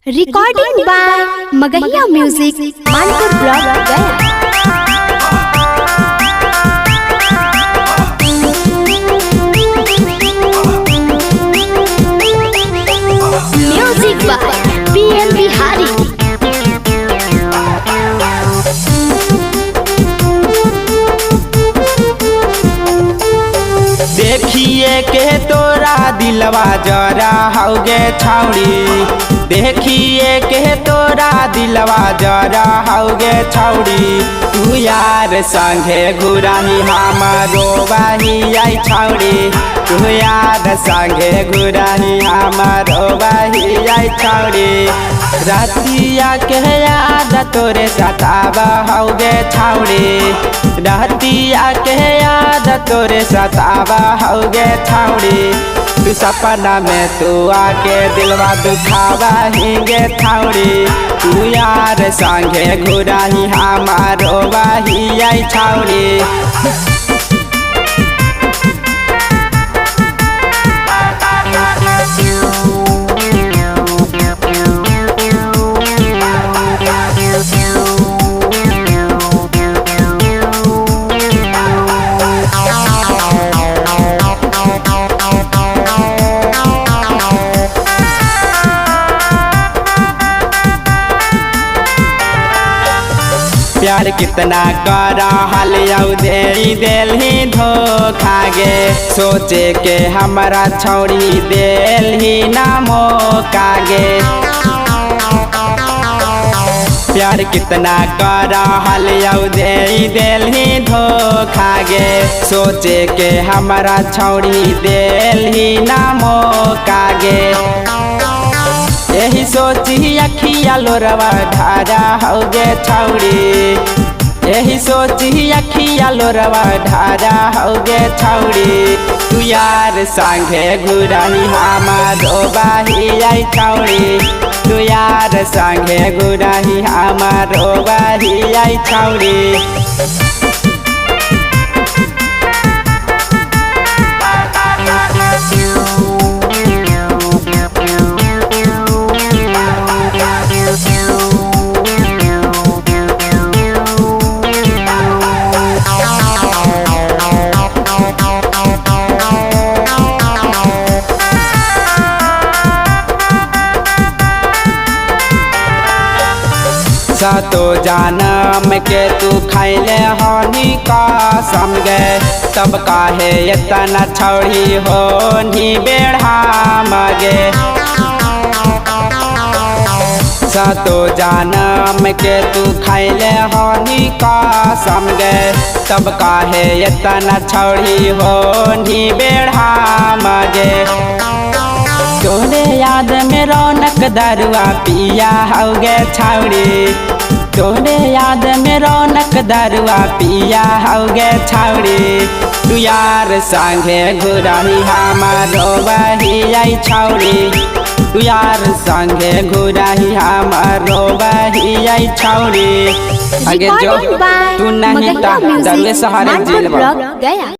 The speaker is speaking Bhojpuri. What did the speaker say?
Recording by Magahiya music Manpur block Gaya. Music by PM Bihari. देखिए के तोरा दिलवा जरा हौगे छौड़ी, देखिए के तोरा दिलवा जरा हौगे छौड़ी। तू यार संगे घुराही हमारो बाही आई छौड़ी, तू यार संगे घुराही हमारो बाही आई छौड़ी। रातिया के याद तोरे सताब हौगे छौड़ी, रातिया के याद तोरे सताब हौगे छौड़ी। तू सपना में तू आके दिलवा दुखावा हिंगे छौड़ी, तू यार संगे घुराही हमारो बाही आई छौड़ी। प्यार कितना करा हाल दे दिल ही धोखा गे, सोचे के हमारा छौड़ी दिल ही ना मौका गे। प्यार कितना करा हाल दे दिल ही धोखा गे, सोचे के हमारा छौड़ी दिल ही ना मौका गे। यही सोची अखिया लोरवा ढारा हौगे छौड़ी, यही सोची अखिया लोरवा ढारा हौगे छौड़ी। तू यार संगे घुराही हमारो बाही आई छौड़ी, तू यार संगे घुराही हमारो बाही आई छौड़ी। तो जानम के तू खैले हनी कसम गे, तब काहे इतना छौड़ी होनी बेढ़ा मगे। तो जानम के तू खैले हनी कसम गे, तब काहे इतना छौड़ी होनी बेढ़ा मगे। तोरे याद में रौनक दरुआ पिया हौगे छौड़ी, तोरे याद में रौनक दरुआ पिया हौगे छौड़ी। तू यार संगे घुराही हमारो बाही आई छौड़ी, तू यार संगे घुराही हमारो बाही आई छौड़ी। आगे जो तू नहीं ता दरुए सहारे जेल गया।